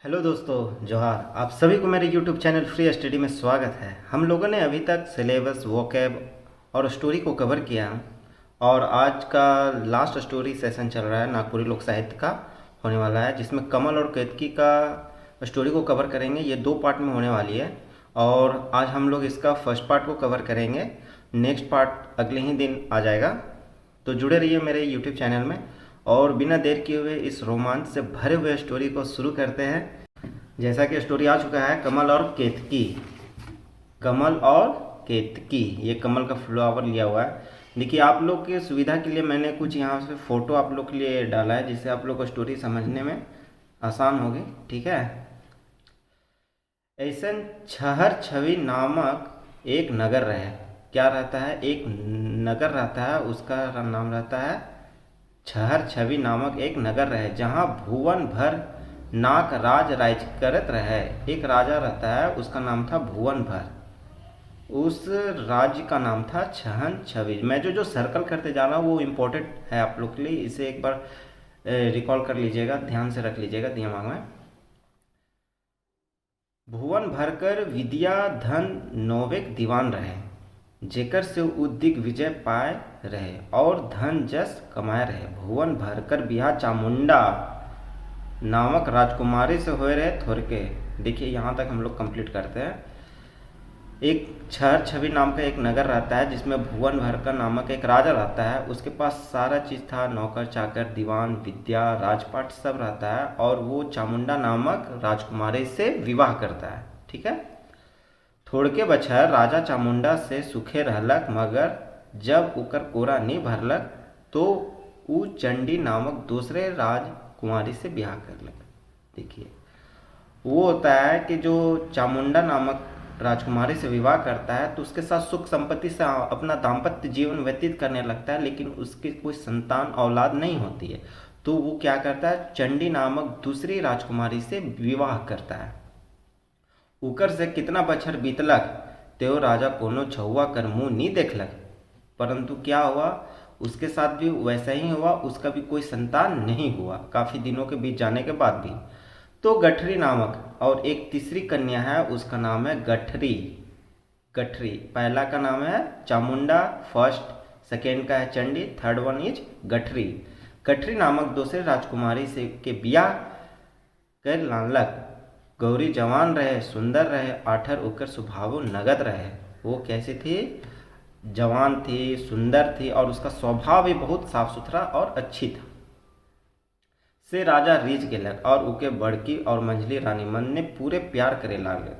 Hello दोस्तों, जोहार। आप सभी को मेरे यूट्यूब चैनल फ्री स्टडी में स्वागत है। हम लोगों ने अभी तक सिलेबस, वोकैब और स्टोरी को कवर किया और आज का लास्ट स्टोरी सेशन चल रहा है, नागपुरी लोक साहित्य का होने वाला है, जिसमें कमल और केतकी का स्टोरी को कवर करेंगे। ये 2 पार्ट में होने वाली है और आज हम लोग इसका फर्स्ट पार्ट को कवर करेंगे। नेक्स्ट पार्ट अगले ही दिन आ जाएगा, तो जुड़े रहिए मेरे यूट्यूब चैनल में। और बिना देर किए हुए इस रोमांच से भरे हुए स्टोरी को शुरू करते हैं। जैसा कि स्टोरी आ चुका है, कमल और केतकी। कमल और केतकी, ये कमल का फ्लावर लिया हुआ है। देखिए, आप लोग की सुविधा के लिए मैंने कुछ यहाँ से फ़ोटो आप लोग के लिए डाला है, जिससे आप लोग को स्टोरी समझने में आसान होगी। ठीक है। ऐसन छहर छवि नामक एक नगर रहे। क्या रहता है? एक नगर रहता है, उसका नाम रहता है छहर छवि नामक एक नगर रहे, जहाँ भुवन भर नाक राज राज करत रहे। एक राजा रहता है, उसका नाम था भुवन भर। उस राज्य का नाम था छहन छवि। मैं जो जो सर्कल करते जा रहा हूँ वो इम्पोर्टेंट है आप लोग के लिए, इसे एक बार रिकॉल कर लीजिएगा, ध्यान से रख लीजिएगा दिमाग में। भुवन भरकर विद्या धन नौवेक दीवान रहे, जेकर से उदिग विजय पाए रहे और धन जस कमाए रहे। भुवन भरकर बिहार चामुंडा नामक राजकुमारी से हुए रहे थोरके। देखिए, यहाँ तक हम लोग कंप्लीट करते हैं। एक छहर छवि नाम का एक नगर रहता है, जिसमें भुवन भरकर नामक एक राजा रहता है। उसके पास सारा चीज़ था, नौकर चाकर, दीवान, विद्या, राजपाट सब रहता है, और वो चामुंडा नामक राजकुमारी से विवाह करता है। ठीक है। थोड़के बछर राजा चामुंडा से सुखे रहलक, मगर जब उकर कोरा नहीं भरलक तो ऊ चंडी नामक दूसरे राजकुमारी से ब्याह करलक। देखिए, वो होता है कि जो चामुंडा नामक राजकुमारी से विवाह करता है तो उसके साथ सुख संपत्ति से अपना दाम्पत्य जीवन व्यतीत करने लगता है, लेकिन उसकी कोई संतान औलाद नहीं होती है। तो वो क्या करता है, चंडी नामक दूसरी राजकुमारी से विवाह करता है। उकर से कितना बछर बीतलक त्यो राजा कोनो छुआ कर मुँह नहीं देखलक, परंतु क्या हुआ, उसके साथ भी वैसा ही हुआ, उसका भी कोई संतान नहीं हुआ काफ़ी दिनों के बीत जाने के बाद भी। तो गठरी नामक और एक तीसरी कन्या है, उसका नाम है गठरी। गठरी, पहला का नाम है चामुंडा, फर्स्ट, सेकेंड का है चंडी, थर्ड वन इज गठरी। गठरी नामक दूसरे राजकुमारी से के ब्याह कर लानलक। गौरी जवान रहे, सुंदर रहे, आठर उकर स्वभाव नगद रहे। वो कैसी थी? जवान थी, सुंदर थी, और उसका स्वभाव भी बहुत साफ सुथरा और अच्छी था। से राजा रीझ गेलक और उके बड़की और मंझली रानी मन ने पूरे प्यार करे लागे।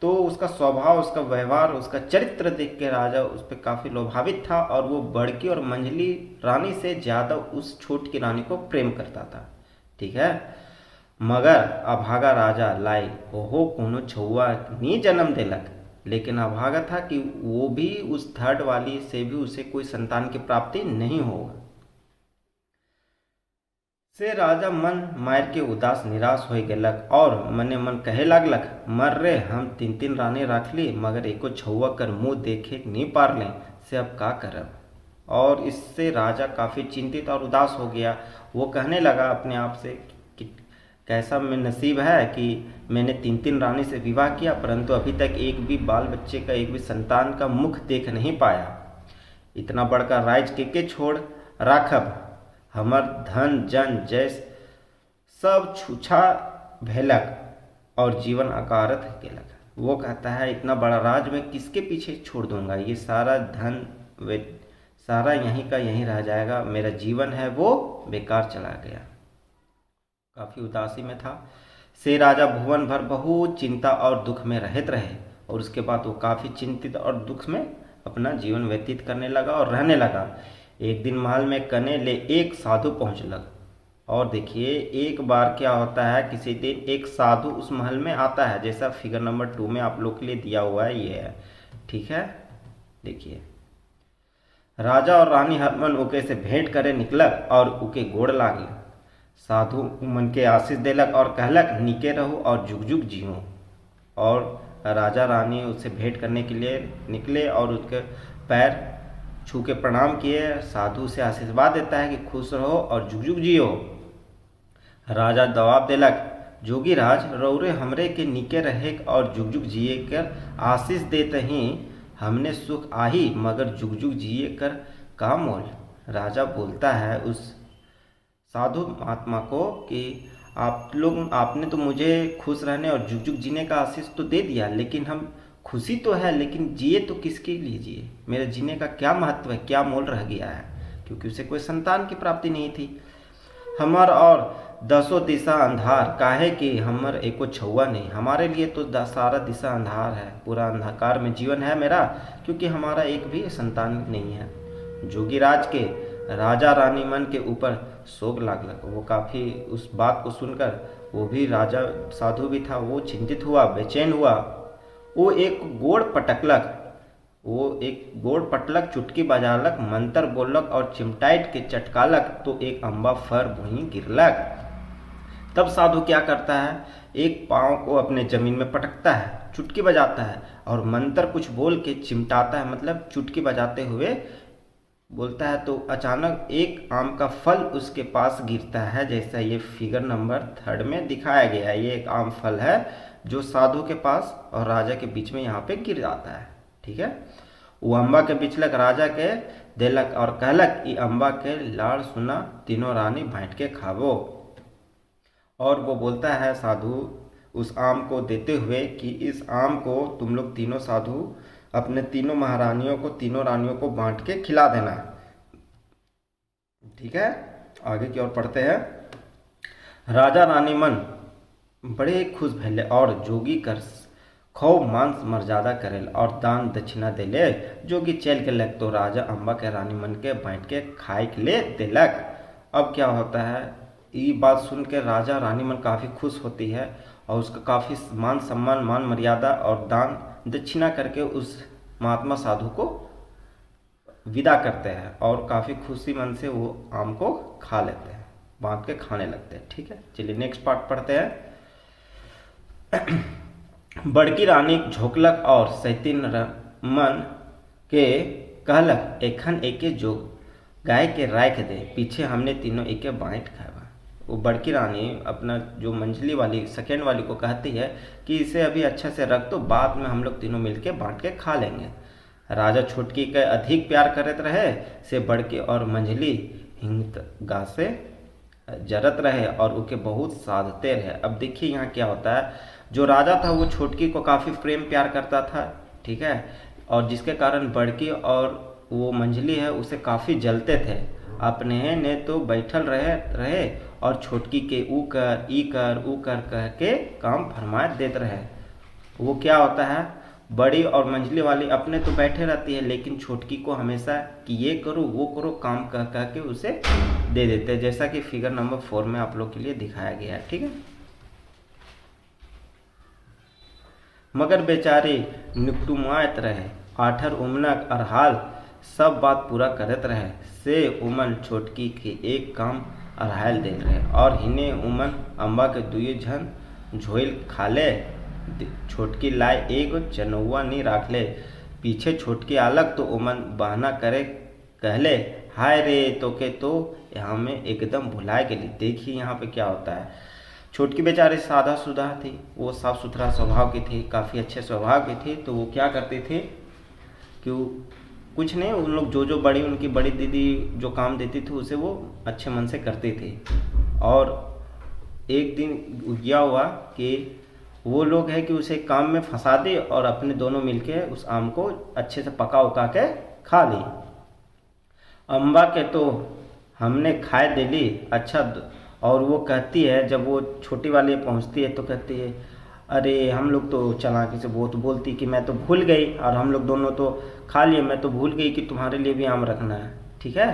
तो उसका स्वभाव, उसका व्यवहार, उसका चरित्र देख के राजा उस पर काफ़ी लोभावित था, और वो बड़की और मंझली रानी से ज़्यादा उस छोटी की रानी को प्रेम करता था। ठीक है। मगर अभागा राजा लाई ओहो कोनो छुआ नहीं जन्म देलक, लेकिन अभागा था कि वो भी उस थर्ड वाली से भी उसे कोई संतान की प्राप्ति नहीं होगा। से राजा मन मार के उदास निराश हो गेलक और मने मन कहे लागलक, मर रे, हम 3 रानी रख ली, मगर एको छुआ कर मुँह देखे नहीं पार लें, से अब का करब। और इससे राजा काफ़ी चिंतित और उदास हो गया। वो कहने लगा अपने आप से कि कैसा मैं नसीब है कि मैंने 3 रानी से विवाह किया, परंतु अभी तक एक भी बाल बच्चे का, एक भी संतान का मुख देख नहीं पाया। इतना बड़का राज के छोड़ राखब, हमर धन जन जैस सब छूछा भेलक और जीवन अकारत गेलक। वो कहता है, इतना बड़ा राज मैं किसके पीछे छोड़ दूंगा, ये सारा धन वे सारा यहीं का यहीं रह जाएगा, मेरा जीवन है वो बेकार चला गया। काफ़ी उदासी में था। से राजा भुवन भर बहुत चिंता और दुख में रहते रहे, और उसके बाद वो काफ़ी चिंतित और दुख में अपना जीवन व्यतीत करने लगा और रहने लगा। एक दिन महल में कने ले एक साधु पहुँचलक। और देखिए, एक बार क्या होता है, किसी दिन एक साधु उस महल में आता है, जैसा फिगर नंबर 2 में आप लोग के लिए दिया हुआ है, ये है। ठीक है। देखिए, राजा और रानी हरमन उके से भेंट करे निकलक और उके गोड़ लागल। साधु मन के आशीष देलक और कहलक, नीके रहो और जुग जुग जियो। और राजा रानी उससे भेंट करने के लिए निकले और उसके पैर छू के प्रणाम किए। साधु से आशीर्वाद देता है कि खुश रहो और जुग जुग जियो। राजा जवाब देलक, जोगीराज रौरे हमरे के निके रहे और जुग जुग जिए कर आशीष देते ही हमने सुख आही मगर जुग जुग जिए कर का मोल। राजा बोलता है उस साधु महात्मा को कि आपने तो मुझे खुश रहने और जुग जुग जीने का आशीष तो दे दिया, लेकिन हम खुशी तो है लेकिन जिए तो किसके लिए जिए, मेरे जीने का क्या महत्व है, क्या मोल रह गया है, क्योंकि उसे कोई संतान की प्राप्ति नहीं थी। हमर और दसों दिशा अंधार काहे कि हमर एको छुआ नहीं, हमारे लिए तो सारा दिशा अंधार है, पूरा अंधकार में जीवन है मेरा, क्योंकि हमारा एक भी संतान नहीं है। जोगीराज के राजा रानी मन के ऊपर शोक लागलक। वो काफ़ी उस बात को सुनकर, वो भी राजा साधु भी था, वो चिंतित हुआ, बेचैन हुआ। वो एक गोड़ पटलक, चुटकी बजालक, मंत्र बोलक और चिमटाइट के चटकालक तो एक अम्बा फर भूमि गिरलक। तब साधु क्या करता है, एक पाँव को अपने जमीन में पटकता है, चुटकी बजाता है और मंत्र कुछ बोल के चिमटाता है, मतलब चुटकी बजाते हुए बोलता है, तो अचानक एक आम का फल उसके पास गिरता है, जैसा ये फिगर नंबर 3 में दिखाया गया है। ये एक आम फल है जो साधु के पास और राजा के बीच में यहाँ पे गिर जाता है। ठीक है, वो अम्बा के बिचलक राजा के देलक और कहलक ई अम्बा के लाड़ सुना तीनों रानी बांट के खावो। और वो बोलता है साधु उस आम को देते हुए कि इस आम को तुम लोग तीनों साधु अपने तीनों महारानियों को, तीनों रानियों को बांट के खिला देना। ठीक है, आगे की ओर पढ़ते हैं। राजा रानी मन बड़े खुश भैले और जोगी कर खूब मांस मर्यादा करेल और दान दक्षिणा देले। जोगी चल के लग तो राजा अम्बा के रानी मन के बांट के खाए के ले देलक। अब क्या होता है, ये बात सुन के राजा रानी मन काफ़ी खुश होती है और उसका काफ़ी मान सम्मान, मान मर्यादा और दान दक्षिणा करके उस महात्मा साधु को विदा करते हैं और काफ़ी खुशी मन से वो आम को खा लेते हैं, बांट के खाने लगते हैं। ठीक है, चलिए नेक्स्ट पार्ट पढ़ते हैं। बड़की रानी झोंकलक और सैतीन मन के कहलक एखन एके जोग गाय के राख दे, पीछे हमने तीनों एके बांट खावा। वो बड़की रानी अपना जो मंझली वाली सेकेंड वाली को कहती है कि इसे अभी अच्छे से रख दो, बाद में हम लोग तीनों मिलके बांट के खा लेंगे। राजा छोटकी के अधिक प्यार करत रहे से बड़की और मंझली हिंगत गा से जरत रहे और उके बहुत साधते रहे। अब देखिए यहाँ क्या होता है, जो राजा था वो छोटकी को काफ़ी प्रेम प्यार करता था। ठीक है, और जिसके कारण बड़की और वो मंझली है उसे काफ़ी जलते थे। अपने ने तो बैठल रहे और छोटकी के ऊ कर कह के काम फरमाए देते रहे। वो क्या होता है, बड़ी और मंझली वाली अपने तो बैठे रहती है लेकिन छोटकी को हमेशा कि ये करो वो करो काम कह के उसे दे देते हैं, जैसा कि फिगर नंबर 4 में आप लोग के लिए दिखाया गया है। ठीक है, मगर बेचारे निकटुमात रहे, आठर उमनक और हाल सब बात पूरा करत रहे से उमन छोटकी के एक काम अरहायल देत रहे और हिने उमन अम्बा के दुए झन झोइल खाले। छोटकी लाए एगो चनौआ नहीं राख ले, पीछे छोटकी आलक तो उमन बहाना करे कहले हाय रे तोके तो यहाँ में एकदम भुलाए गेली। देखिए यहाँ पे क्या होता है, छोटकी बेचारे सादा सुधा थी, वो साफ सुथरा स्वभाव की थी, काफ़ी अच्छे स्वभाव की थी। तो वो क्या करती थी कि कुछ नहीं, उन लोग जो उनकी बड़ी दीदी जो काम देती थी उसे वो अच्छे मन से करती थी। और एक दिन क्या हुआ कि वो लोग है कि उसे काम में फंसा दे और अपने दोनों मिलके उस आम को अच्छे से पका उका के खा ली। अम्बा के तो हमने खाए दे ली। अच्छा, और वो कहती है जब वो छोटी वाली पहुंचती है तो कहती है अरे हम लोग तो चालाकी से वो तो बोलती कि मैं तो भूल गई और हम लोग दोनों तो खा लिए, मैं तो भूल गई कि तुम्हारे लिए भी आम रखना है। ठीक है,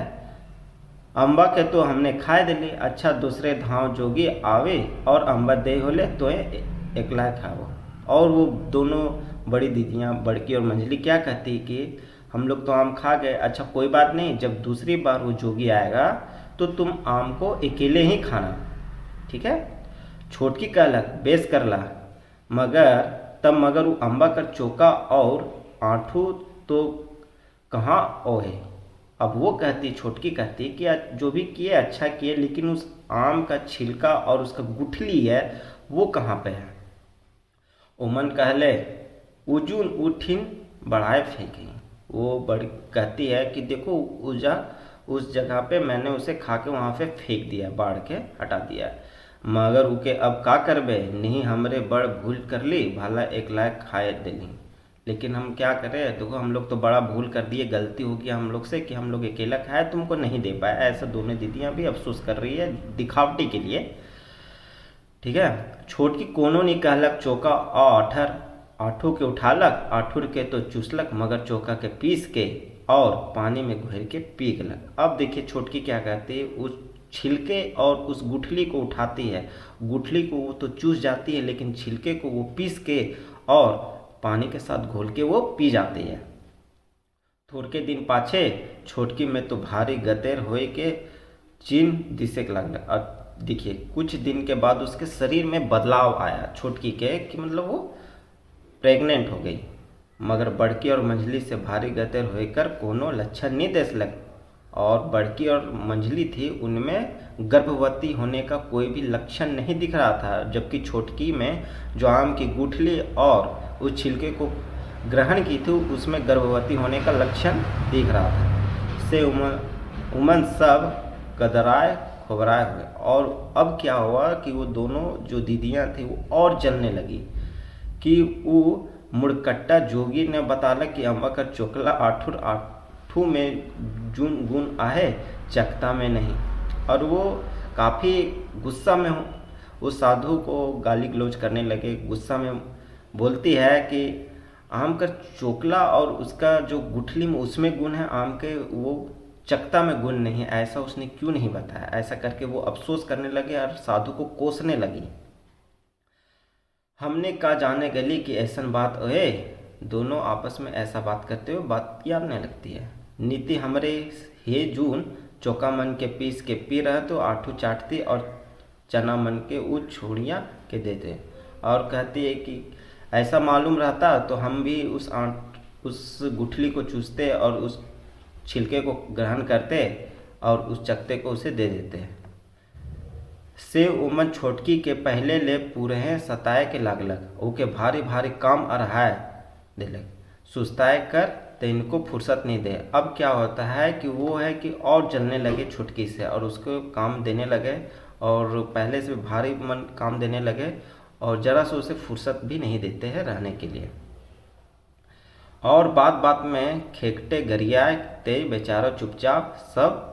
अम्बा के तो हमने खाए दे ली। अच्छा, दूसरे धाव जोगी आवे और अम्बा दे होले तो एकला खाओ। और वो दोनों बड़ी दीदियाँ बड़की और मंझली क्या कहती कि हम लोग तो आम खा गए। अच्छा कोई बात नहीं, जब दूसरी बार वो जोगी आएगा तो तुम आम को अकेले ही खाना। ठीक है, छोटकी कहलक बेस करला। मगर वो अम्बा कर चौका और आँठू तो कहाँ ओहे। अब वो कहती, छोटकी कहती कि जो भी किए अच्छा किए, लेकिन उस आम का छिलका और उसका गुठली है वो कहाँ पे है? उमन कहले उजुन उठिन बढ़ाए फेंकी। वो बड़ी कहती है कि देखो उस जगह पे मैंने उसे खा के वहाँ पे फेंक दिया, बाढ़ के हटा दिया, मगर उके अब का करबे, नहीं हमरे बड़ भूल कर ली, भला एक लायक खाए दिली। लेकिन हम क्या करें, देखो हम लोग तो बड़ा भूल कर दिए, गलती हो गया हम लोग से कि हम लोग अकेला खाए, तुमको नहीं दे पाए। ऐसा दोनों दीदियाँ भी अफसोस कर रही है दिखावटी के लिए। ठीक है। छोटकी कोनो नहीं कहलक चौका आठर, आठू के उठालक, आठुर के तो चूसलक, मगर चौका के पीस के और पानी में घोर के पी गलक। अब देखिए छोटकी क्या कहती है, उस छिलके और उस गुठली को उठाती है। गुठली को वो तो चूस जाती है, लेकिन छिलके को वो पीस के और पानी के साथ घोल के वो पी जाती है। थोड़के दिन पाछे छोटकी में तो भारी गतेर होए के चिन्ह दिसेक लगल। और देखिए कुछ दिन के बाद उसके शरीर में बदलाव आया छोटकी के, कि मतलब वो प्रेग्नेंट हो गई, मगर बड़की और मंझली से भारी गतेर होकर कोनो लक्षण नहीं देसलक। और बड़की और मंझली थी, उनमें गर्भवती होने का कोई भी लक्षण नहीं दिख रहा था, जबकि छोटकी में जो आम की गुठली और उस छिलके को ग्रहण की थी उसमें गर्भवती होने का लक्षण दिख रहा था। से उमन सब कदराए खोबराए हुए। और अब क्या हुआ कि वो दोनों जो दीदियाँ थी वो और जलने लगी, कि वो मुड़कट्टा जोगी ने बताला कि अम्बा का चोकला आठुर आठू में जून गुण आहे, चकता में नहीं। और वो काफ़ी गुस्सा में उस साधु को गाली गलौज करने लगे, गुस्सा में बोलती है कि आम का चोकला और उसका जो गुठली में उसमें गुण है आम के, वो चकता में गुण नहीं, ऐसा उसने क्यों नहीं बताया। ऐसा करके वो अफसोस करने लगे और साधु को कोसने लगी। हमने का जाने गली कि ऐसा बात ओए, दोनों आपस में ऐसा बात करते हुए बात याद नहीं लगती है। नीति हमरे हे जून चौका मन के पीस के पी रहे तो आठू चाटती और चना मन के वो छोड़िया के देते। और कहती है कि ऐसा मालूम रहता तो हम भी उस गुठली को चूसते और उस छिलके को ग्रहण करते और उस चकते को उसे दे देते। से उमन छोटकी के पहले ले पूरे सताए के लागलक, ओके भारी भारी काम अरहाय दिलक, सुस्ताए कर तो इनको फुर्सत नहीं दे। अब क्या होता है कि वो है कि और जलने लगे छुटकी से और उसको काम देने लगे, और पहले से भारी मन काम देने लगे, और जरा से उसे फुर्सत भी नहीं देते हैं रहने के लिए। और बात बात में खेकटे गरियाए ते बेचारा चुपचाप सब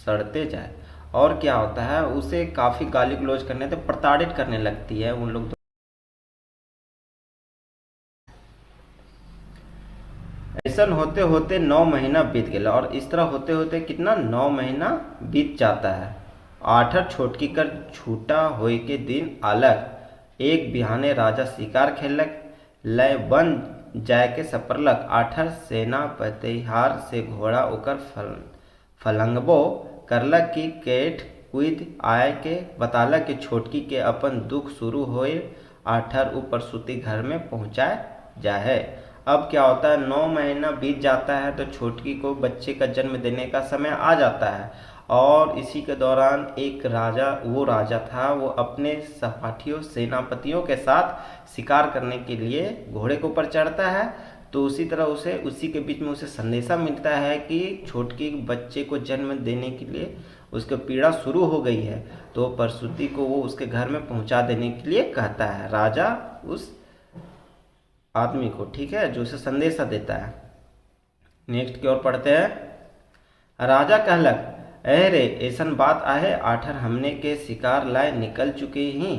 सड़ते जाए। और क्या होता है, उसे काफ़ी गाली गलौज करने से प्रताड़ित करने लगती है उन लोग। ऐसा होते होते 9 महीना बीत गया, और इस तरह होते होते कितना 9 महीना बीत जाता है। आठर छोटकी कर छूटा होए के दिन आलक, एक बिहाने राजा शिकार खेलक, लय बन जाय के सपरलक। आठर सेनापतिहार से घोड़ा ओकर फलंगबो करलक कि केठ कुद आय के बतालक कि छोटकी के अपन दुख शुरू होए, आठर ऊपर सूती घर में पहुँचाए जाए। अब क्या होता है, 9 महीना बीत जाता है तो छोटकी को बच्चे का जन्म देने का समय आ जाता है। और इसी के दौरान एक राजा, वो राजा था, वो अपने सहपाठियों सेनापतियों के साथ शिकार करने के लिए घोड़े के ऊपर चढ़ता है। तो उसी तरह उसी के बीच में उसे संदेशा मिलता है कि छोटकी बच्चे को जन्म देने के लिए उसका पीड़ा शुरू हो गई है। तो प्रसूति को वो उसके घर में पहुंचा देने के लिए कहता है राजा उस आदमी को, ठीक है, जो उसे संदेशा देता है। नेक्स्ट की ओर पढ़ते हैं। राजा कहलक, अरे ऐसन बात आहे, आठर हमने के शिकार लाए निकल चुके ही,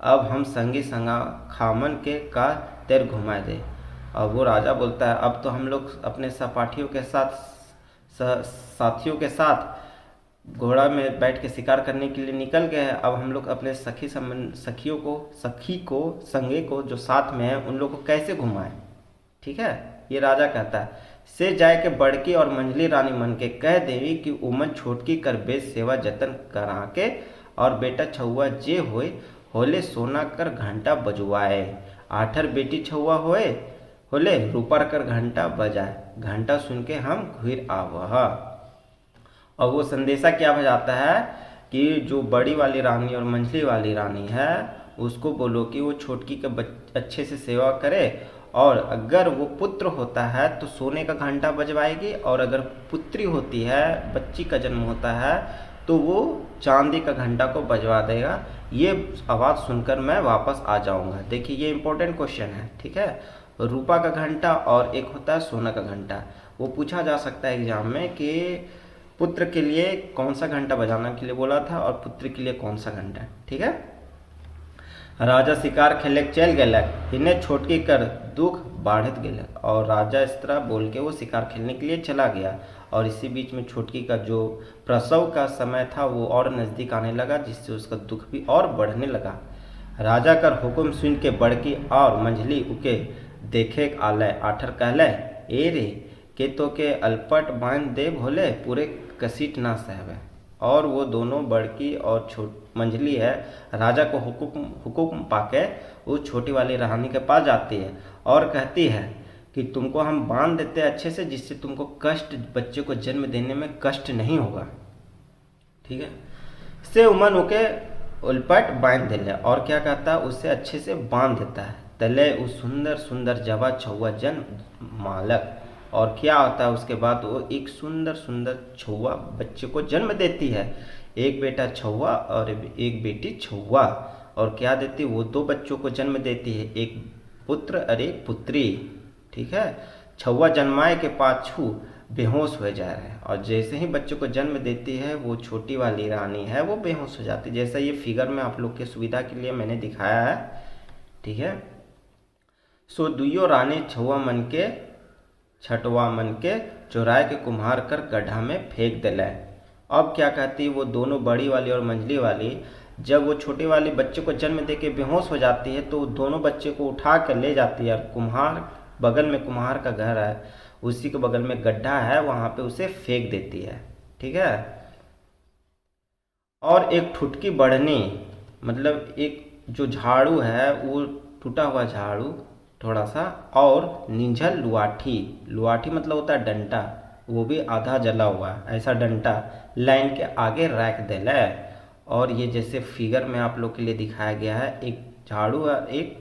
अब हम संगी संगा खामन के का तेर घुमा दे। अब वो राजा बोलता है, अब तो हम लोग अपने सहपाठियों के साथियों के साथ घोड़ा में बैठ के शिकार करने के लिए निकल गए हैं। अब हम लोग अपने सखी को संगे को जो साथ में है उन लोग को कैसे घुमाएं। ठीक है, ये राजा कहता है। से जाए के बड़की और मंझली रानी मन के कह देवी कि उमन छोटकी कर बेच सेवा जतन करा के, और बेटा छुआ जे होले सोना कर घंटा बजवाए। आठर बेटी छुआ होले रूपर कर घंटा बजाए, घंटा सुन के हम घुर आवह। और वो संदेशा क्या बजाता है कि जो बड़ी वाली रानी और मंझली वाली रानी है उसको बोलो कि वो छोटकी का अच्छे से सेवा करे, और अगर वो पुत्र होता है तो सोने का घंटा बजवाएगी, और अगर पुत्री होती है, बच्ची का जन्म होता है, तो वो चांदी का घंटा को बजवा देगा। ये आवाज़ सुनकर मैं वापस आ जाऊंगा। देखिए ये इंपॉर्टेंट क्वेश्चन है, ठीक है। रूपा का घंटा और एक होता है सोना का घंटा। वो पूछा जा सकता है एग्जाम में कि पुत्र के लिए कौन सा घंटा बजाने के लिए बोला था और पुत्री के लिए कौन सा घंटा, ठीक है। राजा शिकार खेले चल गेलक, इन्हें छोटकी कर दुख बढ़त गेलक। और राजा इस तरह बोल के वो शिकार खेलने के लिए चला गया, और इसी बीच में छोटकी का जो प्रसव का समय था वो और नज़दीक आने लगा, जिससे उसका दुख भी और बढ़ने लगा। राजा कर हुक्म सुन के बड़की और मंझली उके देखे आलय आठर कहले, ए रे के तो के अलपट बांध दे भोले, पूरे कसीट ना सहवे। और वो दोनों बड़की और मंझली है, राजा को हुक्म पाके उस छोटी वाली रानी के पास जाती है और कहती है कि तुमको हम बांध देते हैं अच्छे से, जिससे तुमको कष्ट, बच्चे को जन्म देने में कष्ट नहीं होगा, ठीक है। से उमन उके उलपट बांध दिले, और क्या कहता है, उसे अच्छे से बांध देता है। तले उस सुंदर सुंदर जवा छुआ जन्म मालक, और क्या होता है उसके बाद वो एक सुंदर सुंदर छुआ बच्चे को जन्म देती है। एक बेटा छुआ और एक बेटी छुआ, और क्या देती, वो दो बच्चों को जन्म देती है, एक पुत्र और एक पुत्री, ठीक है। छुआ जन्माए के पाछू बेहोश हो जा रहे हैं, और जैसे ही बच्चे को जन्म देती है वो छोटी वाली रानी है वो बेहोश हो जाती है, जैसा ये फिगर में आप लोग के सुविधा के लिए मैंने दिखाया है, ठीक है। सो दुइयो रानी छुआ मन के छठवा मन के चुराए के कुम्हार कर गड्ढा में फेंक दिले। अब क्या कहती है, वो दोनों बड़ी वाली और मंझली वाली, जब वो छोटी वाली बच्चे को जन्म दे के बेहोश हो जाती है तो दोनों बच्चे को उठा कर ले जाती है, और कुम्हार बगल में कुम्हार का घर है, उसी के बगल में गड्ढा है, वहां पे उसे फेंक देती है, ठीक है। और एक ठुटकी बढ़नी, मतलब एक जो झाड़ू है वो टूटा हुआ झाड़ू थोड़ा सा, और निझल लुआठी, लुआठी मतलब होता है डंडा, वो भी आधा जला हुआ ऐसा डंडा लाइन के आगे रख देला। और ये जैसे फिगर में आप लोग के लिए दिखाया गया है, एक झाड़ू है, एक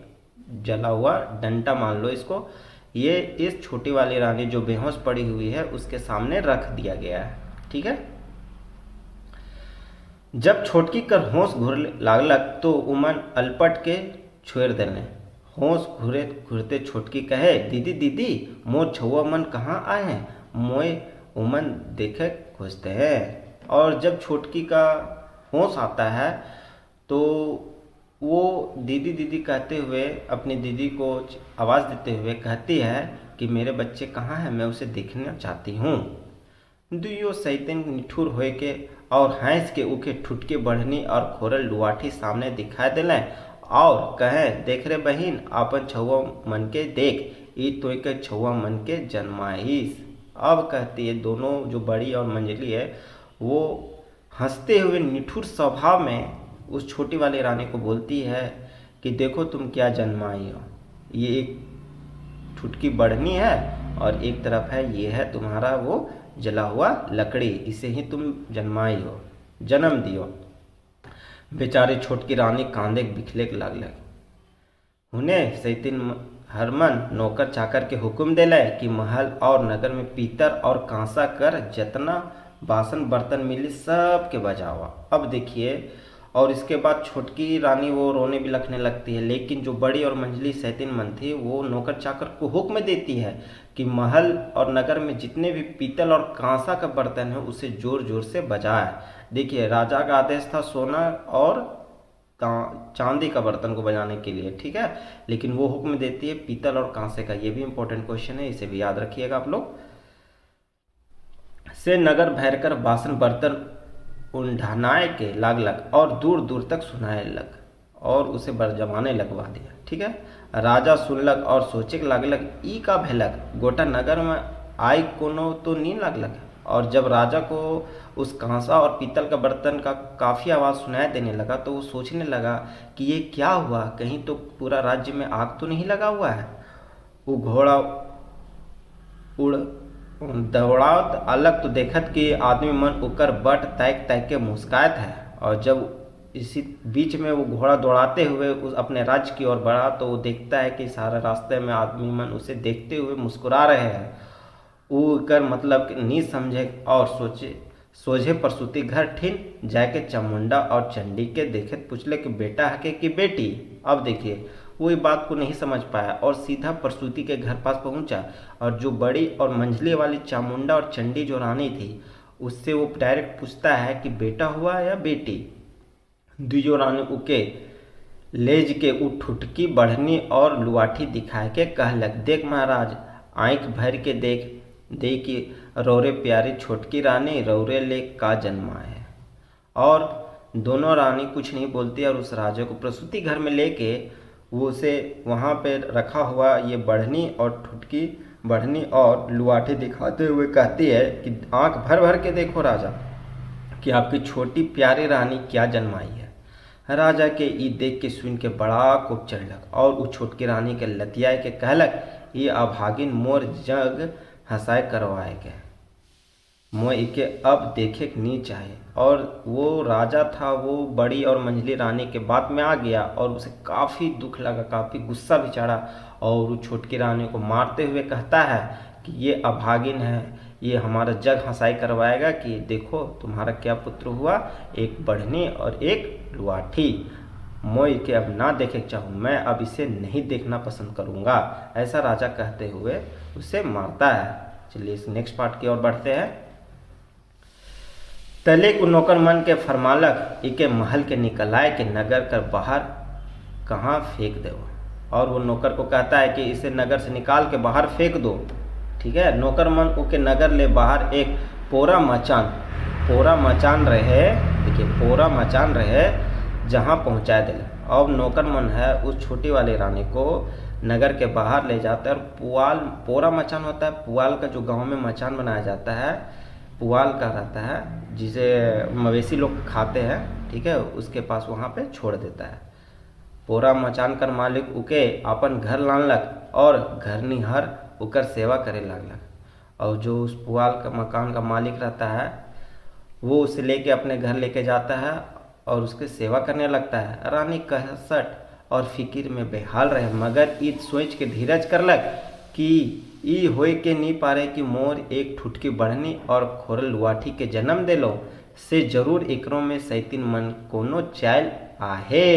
जला हुआ डंडा मान लो इसको, ये इस छोटी वाली रानी जो बेहोश पड़ी हुई है उसके सामने रख दिया गया है, ठीक है। जब छोटकी कर होश घुर लागलक तो उमन अलपट के छोड़ देने। होश घुरे घुरते छोटकी कहे, दीदी दीदी मोर छुआ मन कहाँ आए हैं, मोए उमन देखे खोजते हैं। और जब छोटकी का होश आता है तो वो दीदी दीदी कहते हुए अपनी दीदी को आवाज़ देते हुए कहती है कि मेरे बच्चे कहाँ हैं, मैं उसे देखना चाहती हूँ। दुइयो सैतन निठुर होए के और हंस के उके ठुटके बढ़नी और खोरल लुआठी सामने दिखाई दिले, और कहे, देख रे बहिन आपन छुआ मन के देख, ई तो के छुआ मन के जन्माईस। अब कहती है दोनों जो बड़ी और मंझली है वो हंसते हुए निठुर स्वभाव में उस छोटी वाली रानी को बोलती है कि देखो तुम क्या जन्माई हो, ये एक ठुटकी बढ़नी है और एक तरफ है ये है तुम्हारा वो जला हुआ लकड़ी, इसे ही तुम जन्माई हो, जन्म दियो। बेचारी छोटकी रानी कांदे बिखले लागल। उन्हें सैतिन हरमन नौकर चाकर के हुक्म दिले कि महल और नगर में पीतर और कांसा कर जितना बासन बर्तन मिले सब के बजावा। अब देखिए, और इसके बाद छोटकी रानी वो रोने भी लगने लगती है, लेकिन जो बड़ी और मंझली सैतिन मन थी वो नौकर चाकर को हुक्म देती है कि महल और नगर में जितने भी पीतल और कांसा का बर्तन है उसे जोर जोर से बजाए। देखिए राजा का आदेश था सोना और चांदी का बर्तन को बजाने के लिए, ठीक है, लेकिन वो हुक्म देती है पीतल और कांसे का। ये भी इंपॉर्टेंट क्वेश्चन है, इसे भी याद रखिएगा आप लोग। से नगर भैरकर बासन बर्तन उंढानाए के लागलक और दूर दूर तक सुनाए लग, और उसे बरजमाने लगवा दिया, ठीक है। राजा सुनलक और सोचे के लागलक ई का भेलक, गोटा नगर में आई कोनो तो नींद लागलक। और जब राजा को उस कांसा और पीतल का बर्तन का काफ़ी आवाज़ सुनाई देने लगा तो वो सोचने लगा कि ये क्या हुआ, कहीं तो पूरा राज्य में आग तो नहीं लगा हुआ है। वो घोड़ा उड़ दौड़ात अलग तो देखत कि आदमी मन उकर बट तैक तैक के मुस्कात है, और जब इसी बीच में वो घोड़ा दौड़ाते हुए उस अपने राज्य की ओर बढ़ा, तो वो देखता है कि सारा रास्ते में आदमी मन उसे देखते हुए मुस्कुरा रहे हैं। वो कर मतलब कि नहीं समझे और सोचे सोझे प्रसूति घर ठिन जाके चामुंडा और चंडी के देखे पूछले कि बेटा है कि बेटी। अब देखिए वो ये बात को नहीं समझ पाया और सीधा प्रसूति के घर पास पहुंचा, और जो बड़ी और मंझली वाली चामुंडा और चंडी जो रानी थी उससे वो डायरेक्ट पूछता है कि बेटा हुआ या बेटी। दुयो रानी उके लेज के उठुटकी बढ़नी और लुआठी दिखाए के कहलक, देख महाराज, आँख भर के देखी रौरे प्यारी छोटकी रानी रौरे ले का जन्मा है। और दोनों रानी कुछ नहीं बोलती और उस राजा को प्रसूति घर में लेके वो उसे वहाँ पे रखा हुआ ये बढ़नी और ठुटकी बढ़नी और लुआठी दिखाते हुए कहती है कि आंख भर भर के देखो राजा कि आपकी छोटी प्यारी रानी क्या जन्माई है। राजा के ई देख के सुन के बड़ा कोप चढ़लक और वो छोटकी रानी के लतियाए के कहलक, ये अभागिन मोर जग हंसाए करवाए के मोए इके अब देखे नहीं चाहिए। और वो राजा था, वो बड़ी और मंझली रानी के बात में आ गया और उसे काफ़ी दुख लगा, काफ़ी गुस्सा भी चढ़ा और वो छोटकी रानी को मारते हुए कहता है कि ये अभागिन है, ये हमारा जग हंसाई करवाएगा कि देखो तुम्हारा क्या पुत्र हुआ, एक बढ़नी और एक लुआठी। मोई के अब ना देखे चाहूँ, मैं अब इसे नहीं देखना पसंद करूँगा, ऐसा राजा कहते हुए उसे मारता है। चलिए इस नेक्स्ट पार्ट की ओर बढ़ते हैं। तले को नौकर मन के फरमालक इके महल के निकलाए के नगर कर बाहर कहाँ फेंक दो। और वो नौकर को कहता है कि इसे नगर से निकाल के बाहर फेंक दो। ठीक है, नौकर मन उके नगर ले बाहर एक पोरा मचान रहे, देखिए पोरा मचान रहे जहाँ पहुँचा दिले। और नौकर मन है उस छोटी वाली रानी को नगर के बाहर ले जाता है और पोरा मचान होता है पुआल का, जो गांव में मचान बनाया जाता है पुआल का रहता है, जिसे मवेशी लोग खाते हैं। ठीक है, उसके पास वहाँ पे छोड़ देता है। पोरा मचान कर मालिक उके अपन घर लानलक और घरनी हर उकर सेवा करे लागलक। और जो उस पुआल का मकान का मालिक रहता है वो उसे लेके अपने घर लेके जाता है और उसकी सेवा करने लगता है। रानी कहसट और फिकिर में बेहाल रहे, मगर ईद सोच के धीरज करलक कि ई होए के नहीं पारे कि मोर एक ठुटकी बढ़नी और खोरल लुआठी के जन्म देलो से जरूर एकरों में सैतीन मन कोनो चाल आहे।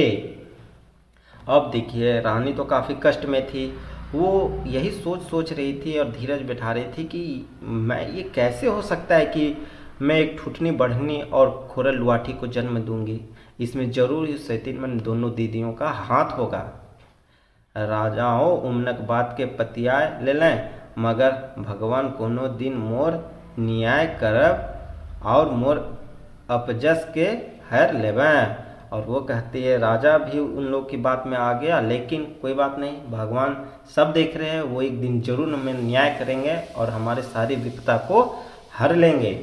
अब देखिए रानी तो काफ़ी कष्ट में थी, वो यही सोच रही थी और धीरज बैठा रही थी कि मैं ये कैसे हो सकता है कि मैं एक ठुटनी बढ़नी और खोरल लुआठी को जन्म दूंगी, इसमें जरूर ही सैतीन मन दोनों दीदियों का हाथ होगा। राजाओं उमनक बात के पतियाए ले लें, मगर भगवान कोनो दिन मोर न्याय करब और मोर अपजस के हर लेवें। और वो कहती है राजा भी उन लोग की बात में आ गया, लेकिन कोई बात नहीं, भगवान सब देख रहे हैं, वो एक दिन जरूर हमें न्याय करेंगे और हमारे सारी विपदा को हर लेंगे।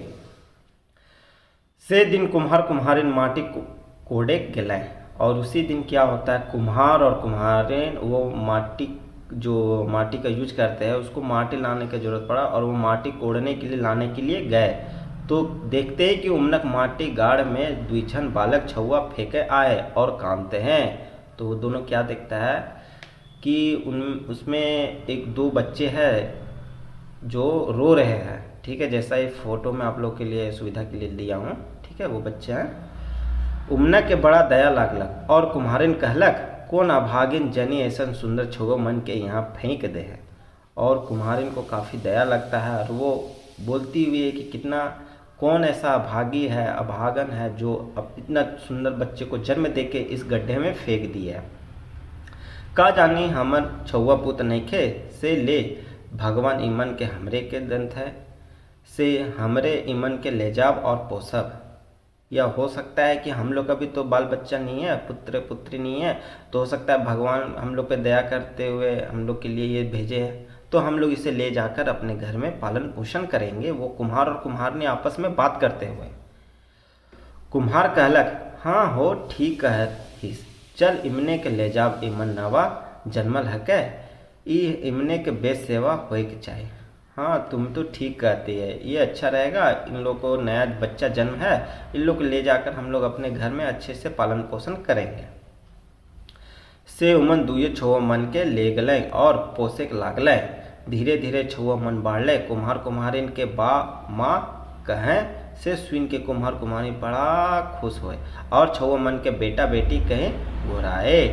से दिन कुम्हार कुम्हारिन माटी कोड़े गलाए, और उसी दिन क्या होता है, कुम्हार और कुम्हारिन वो माटी का यूज करते हैं, उसको माटी लाने की जरूरत पड़ा और वो माटी कोड़ने के लिए लाने के लिए गए। तो देखते हैं कि उमनक माटी गाड़ में द्विछन बालक छुआ फेंके आए और कामते हैं। तो वो दोनों क्या देखता है कि उसमें एक दो बच्चे हैं जो रो रहे हैं। ठीक है, जैसा ये फोटो में आप लोग के लिए सुविधा के लिए दिया हूँ। ठीक है, वो बच्चे हैं। उमना के बड़ा दया लागलक और कुम्हारिन कहलक, कौन अभागिन जनी ऐसा सुंदर छुओ मन के यहाँ फेंक दे है। और कुम्हारिन को काफ़ी दया लगता है और वो बोलती हुई है कि कौन ऐसा अभागी है, अभागन है जो अब इतना सुंदर बच्चे को जन्म देके इस गड्ढे में फेंक दिया है। का जानी हमर छुआ पुत नइखे से ले भगवान इमन के हमरे के दंत है से हमरे इमन के ले जाब और पोसब। या हो सकता है कि हम लोग का भी तो बाल बच्चा नहीं है, पुत्र पुत्री नहीं है, तो हो सकता है भगवान हम लोग पे दया करते हुए हम लोग के लिए ये भेजे है, तो हम लोग इसे ले जाकर अपने घर में पालन पोषण करेंगे। वो कुम्हार और कुम्हारनी आपस में बात करते हुए। कुम्हार कहलक, हाँ हो ठीक कह, चल इमने के ले जाब, इमन नवा जन्मल हके, ई इमने के बेस सेवा होए के चाहिए। हाँ, तुम तो ठीक कहती है, ये अच्छा रहेगा। इन लोग को नया बच्चा जन्म है, इन लोग को ले जाकर हम लोग अपने घर में अच्छे से पालन पोषण करेंगे। से उमन दुए छुआ मन के ले गले और पोसे लागले। धीरे धीरे छुआ मन बाढ़ले। कुम्हार कुम्हारिन के बा माँ कहें से सुन के कुम्हार कुम्हारी बड़ा खुश हुए और छुआ मन के बेटा बेटी कहें घुराए।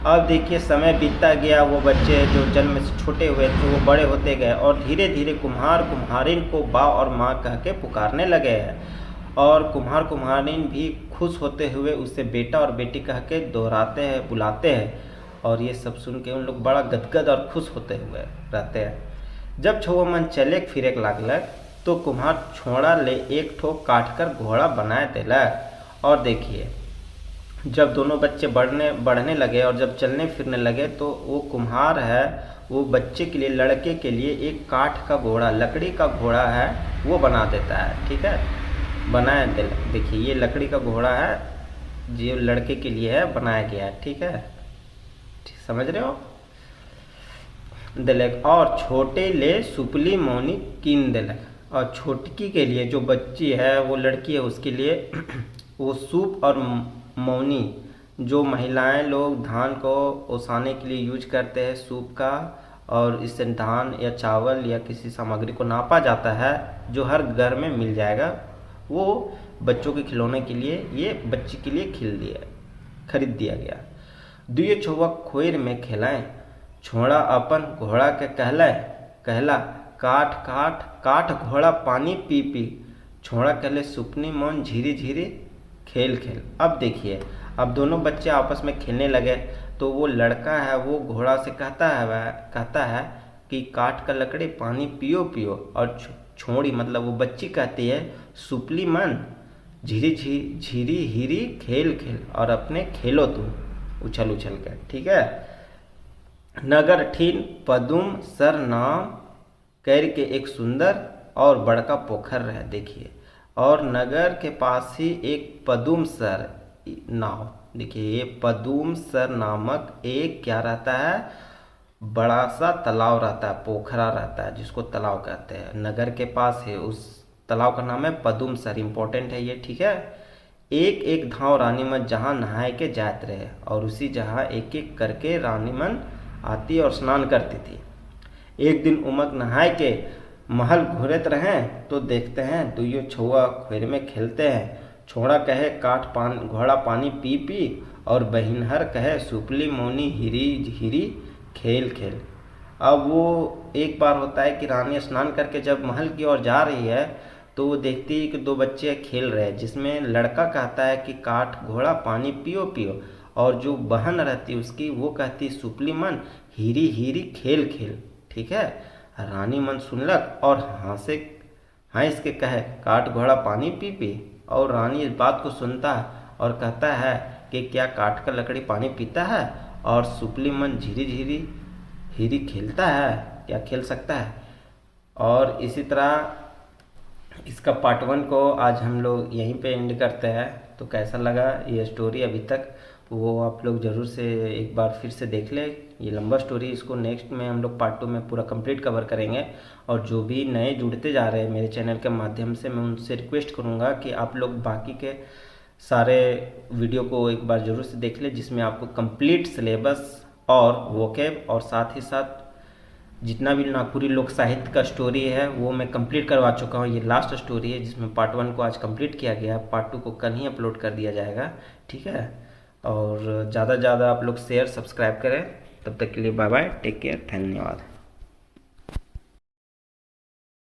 अब देखिए समय बीतता गया, वो बच्चे जो जन्म से छोटे हुए थे वो बड़े होते गए और धीरे धीरे कुम्हार कुम्हारिन को बा और माँ कह के पुकारने लगे हैं। और कुम्हार कुम्हारिन भी खुश होते हुए उसे बेटा और बेटी कह के दोहराते हैं, बुलाते हैं। और ये सब सुन के उन लोग बड़ा गदगद और खुश होते हुए रहते हैं। जब छुआ मन चले फिरे लागलक तो कुम्हार छोड़ा ले एक ठो काट कर घोड़ा बनाए देलक। और देखिए जब दोनों बच्चे बढ़ने लगे और जब चलने फिरने लगे तो वो कुम्हार है वो बच्चे के लिए, लड़के के लिए एक काठ का घोड़ा, लकड़ी का घोड़ा है वो बना देता है। ठीक है, बनाया दे। देखिए ये लकड़ी का घोड़ा है जो लड़के के लिए है, बनाया गया है। ठीक है, समझ रहे हो। दिलक और छोटे ले सुपली मौनी कीन दिलक। और छोटकी के लिए, जो बच्ची है वो लड़की है, उसके लिए वो सूप और मौनी, जो महिलाएं लोग धान को ओसाने के लिए यूज करते हैं सूप का, और इससे धान या चावल या किसी सामग्री को नापा जाता है जो हर घर में मिल जाएगा, वो बच्चों के खिलौने के लिए ये बच्ची के लिए खरीद दिया गया। दुए छुआ खोर में खेलाएं। छोड़ा अपन घोड़ा के कहला काठ काठ काठ घोड़ा पानी पी पी। छोड़ा कहले सुपनी मौन झीरी झीरी खेल खेल। अब देखिए अब दोनों बच्चे आपस में खेलने लगे तो वो लड़का है वो घोड़ा से कहता है कि काट का लकड़ी पानी पियो पियो। और छोड़ी मतलब वो बच्ची कहती है सुपली मन झीरी हीरी खेल खेल, और अपने खेलो तुम उछल उछल कर। ठीक है। नगर ठीन पदुम सर नाम कैर के एक सुंदर और बड़का पोखर है। देखिए, और नगर के पास ही एक पदुम सर नाव, देखिए ये पदुम सर नामक एक क्या रहता है, बड़ा सा तालाब रहता है, पोखरा रहता है जिसको तालाब कहते हैं। नगर के पास है, उस तालाब का नाम है पदुम सर। इंपॉर्टेंट है ये। ठीक है। एक एक धाव रानीमन जहाँ नहाए के जात रहे, और उसी जहाँ एक एक करके रानीमन आती और स्नान करती थी। एक दिन उमक नहाए के महल घूरत रहे तो देखते हैं दुइयो छुआ खोर में खेलते हैं। छोड़ा कहे घोड़ा पानी पी पी, और बहिनहर कहे सुपली मोनी हिरी हिरी खेल खेल। अब वो एक बार होता है कि रानी स्नान करके जब महल की ओर जा रही है तो वो देखती है कि दो बच्चे खेल रहे हैं, जिसमें लड़का कहता है कि काठ घोड़ा पानी पियो पियो, और जो बहन रहती है उसकी वो कहती सुपली मन हीरी हीरी खेल खेल। ठीक है। रानी मन सुनलक और हंस के कहे काठ घोड़ा पानी पी पी। और रानी इस बात को सुनता है और कहता है कि क्या काठ का लकड़ी पानी पीता है, और सुपली मन झीरी झीरी हीरी खेलता है, क्या खेल सकता है। और इसी तरह इसका पार्ट 1 को आज हम लोग यहीं पे एंड करते हैं। तो कैसा लगा ये स्टोरी अभी तक, वो आप लोग ज़रूर से एक बार फिर से देख ले। ये लंबा स्टोरी, इसको नेक्स्ट में हम लोग पार्ट 2 में पूरा कंप्लीट कवर करेंगे। और जो भी नए जुड़ते जा रहे हैं मेरे चैनल के माध्यम से, मैं उनसे रिक्वेस्ट करूँगा कि आप लोग बाकी के सारे वीडियो को एक बार ज़रूर से देख ले, जिसमें आपको कंप्लीट सिलेबस और वोकेब और साथ ही साथ जितना भी नागपुरी लोक साहित्य का स्टोरी है वो मैं कंप्लीट करवा चुका हूँ। ये लास्ट स्टोरी है जिसमें पार्ट 1 को आज कंप्लीट किया गया, पार्ट 2 को कल ही अपलोड कर दिया जाएगा। ठीक है। और ज़्यादा से ज़्यादा आप लोग शेयर सब्सक्राइब करें। तब तक के लिए बाय बाय, टेक केयर, धन्यवाद।